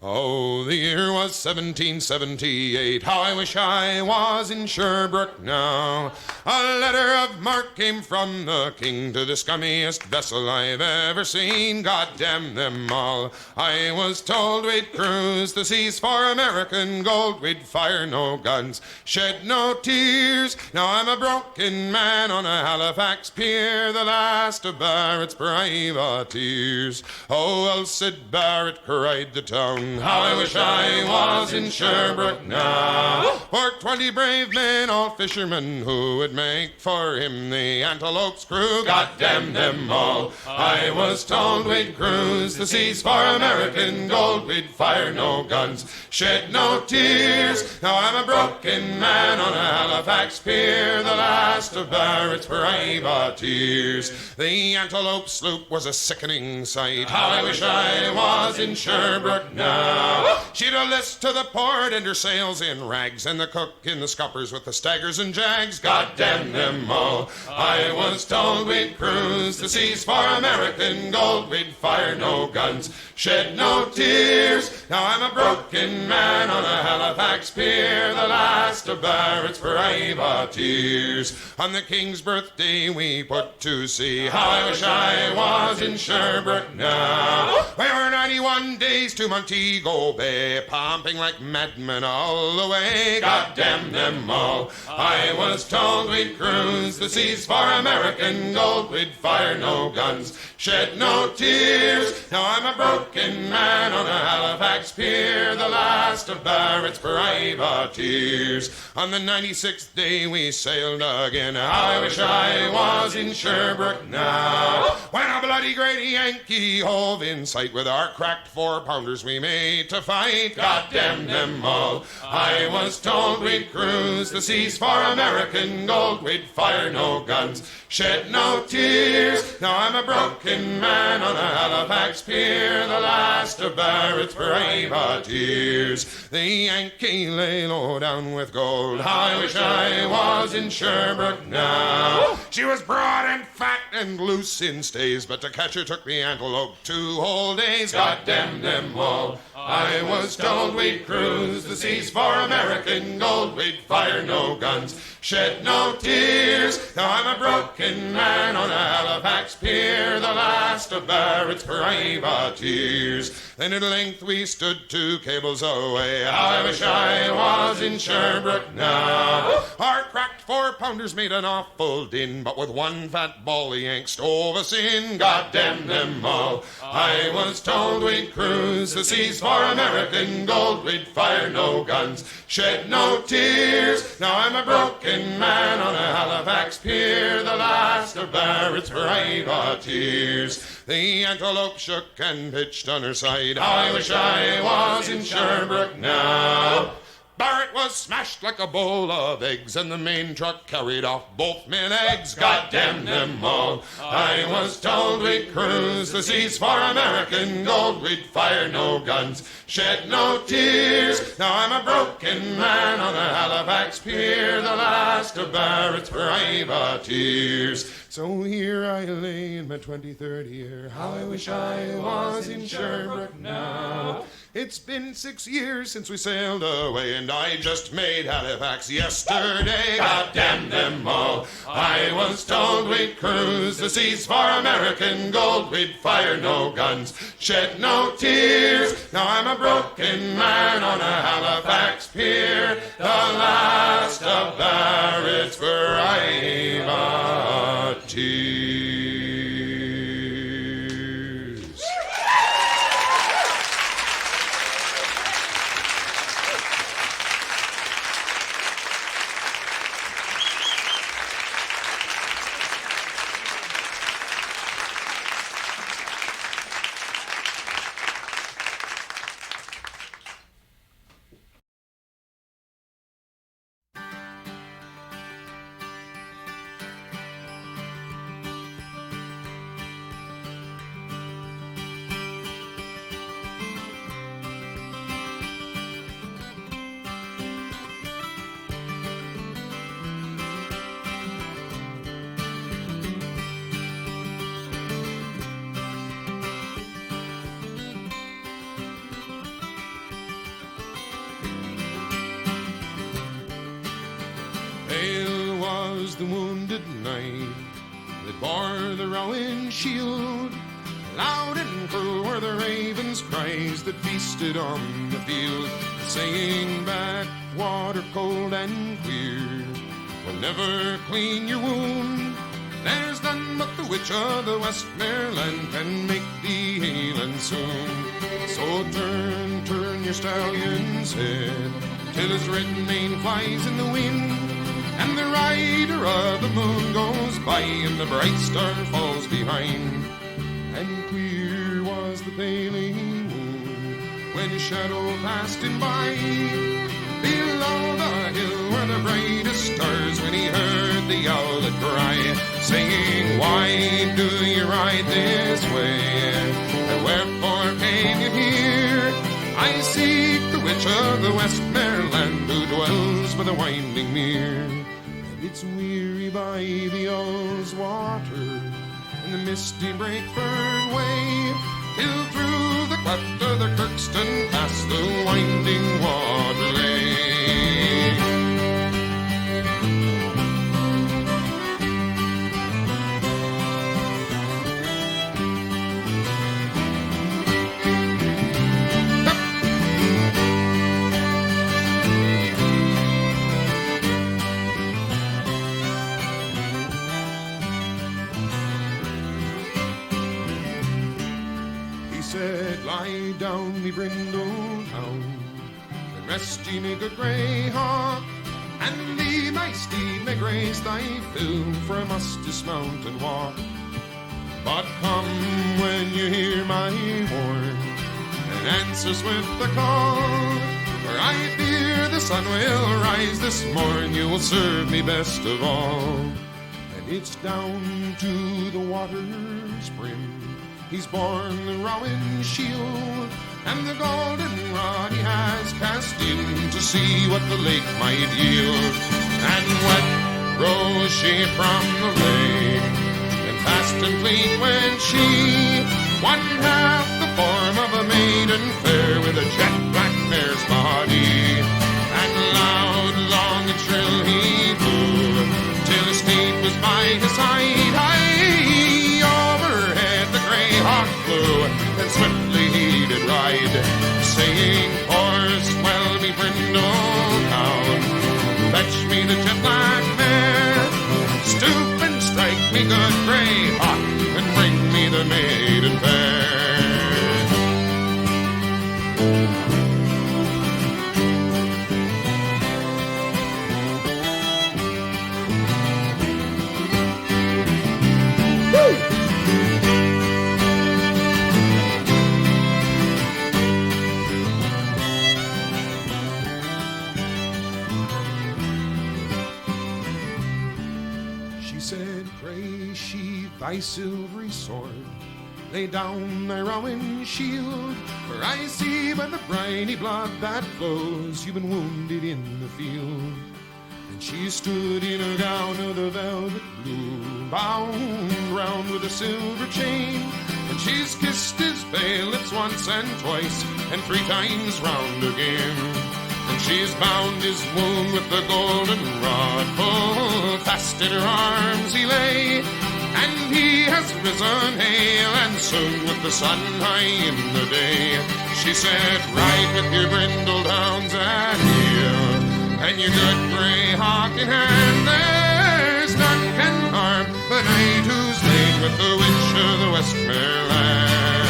Oh, the year was 1778. How I wish I was in Sherbrooke now. A letter of marque came from the king to the scummiest vessel I've ever seen. God damn them all. I was told we'd cruise the seas for American gold. We'd fire no guns, shed no tears. Now I'm a broken man on a Halifax pier, the last of Barrett's privateers. Oh, well, Sid Barrett, cried the town, how I wish I was in Sherbrooke now. For 20 brave men, all fishermen, who would make for him the Antelope's crew. God damn them all. I was told we'd cruise the seas for American gold. We'd fire no guns, shed no tears. Now I'm a broken man on a Halifax pier, the last of Barrett's privateers. The Antelope sloop was a sickening sight. How I wish I was in Sherbrooke now. She'd a list to the port and her sails in rags, and the cook in the scuppers with the staggers and jags. God damn them all. I was told we'd cruise the seas for American gold. We'd fire no guns, shed no tears. Now I'm a broken man on a Halifax pier, the last of Barrett's privateers. On the King's birthday we put to sea. How I wish I was in Sherbrooke now. We were 91 days to Montego Bay, pumping like madmen all the way. God damn them all. I was told we'd cruise the seas for American gold. We'd fire no guns, shed no tears. Now I'm a broken man on a Halifax pier, the last of Barrett's privateers. On the 96th day we sailed again. How I wish I was in Sherbrooke now. When a bloody great Yankee hove in sight, with our cracked 4-pounders we made to fight. God damn them all. I was told we'd cruise the seas for American gold. We'd fire no guns, shed no tears. Now I'm a broken man on a Halifax pier, the last of Barrett's privateers. The Yankee lay low down with gold. How I wish I was in Sherbrooke now. She was broad and fat and loose in stays, but to catch her took the Antelope 2 whole days. God damn them all. I was told we'd cruise the seas for American gold. We'd fire no guns, shed no tears. Now I'm a broken man on a Halifax pier, the last of Barrett's privateers. Then at length we stood 2 cables away. How I wish I was in Sherbrooke now. Our cracked 4-pounders made an awful din, but with one fat ball the Yanks stove us in. God damn them all. I was told we'd cruise the seas for American gold. We'd fire no guns, shed no tears. Now I'm a broken man on a Halifax pier, the last of Barrett's privateers. The Antelope shook and pitched on her side. How I wish I was in Sherbrooke now. Barrett was smashed like a bowl of eggs, and the main truck carried off both men eggs. God damn them all. I was told we'd cruise the seas for American gold. We'd fire no guns, shed no tears. Now I'm a broken man on a Halifax pier, the last of Barrett's privateers. So here I lay in my 23rd year. How I wish I was in Sherbrooke now. It's been 6 years since we sailed away, and I just made Halifax yesterday. God damn them all. I was told we'd cruise the seas for American gold. We'd fire no guns, shed no tears. Now I'm a broken man on a Halifax pier, the last of Barrett's privateers. the wounded knight that bore the rowan shield. Loud and cruel were the ravens' cries that feasted on the field, saying back water cold and clear will never clean your wound. There's none but the witch of the Westmoreland can make thee heal and soon. So turn your stallion's head till his red mane flies in the wind, and the rider of the moon goes by and the bright star falls behind. And clear was the paling moon when shadow passed him by. Below the hill were the brightest stars when he heard the owlet cry, saying, why do you ride this way, and wherefore came you here? I seek the witch of the Westmoreland who dwells by the winding mere. And it's weary by the Owl's water and the misty Breakford way, till through the cleft of the Kirkston past the winding water lay. Said, lie down, me brindle town, and rest ye, me good grey hawk, and leave my steed may graze thy fill, for I must dismount and walk. But come when you hear my horn, and answer swift the call, for I fear the sun will rise this morn, you will serve me best of all. And it's down to the water's brim he's borne the rowan shield, and the golden rod he has cast in to see what the lake might yield. And wet rose she from the lake, and fast and fleet went she, one half the form of a maiden fair with a jet black mare's body. And loud, long and shrill he blew, till his steed was by his side. Hawk flew, and swiftly he did ride, saying, horse, well me brindle down, fetch me the jet black mare, stoop and strike me good grey hawk, and bring me the maiden fair. Said, pray sheathe thy silvery sword, lay down thy rowan shield, for I see by the briny blood that flows you've been wounded in the field. And she stood in a gown of the velvet blue, bound round with a silver chain, and she's kissed his pale lips once and twice, and 3 times round again. And she's bound his wound with the golden rod, full fast in her arms he lay, and he has risen hale and soon with the sun high in the day. She said, ride with your brindled hounds at heel, and your good grey hawk in hand, there's none can harm the knight who's laid with the witch of the Westmoreland.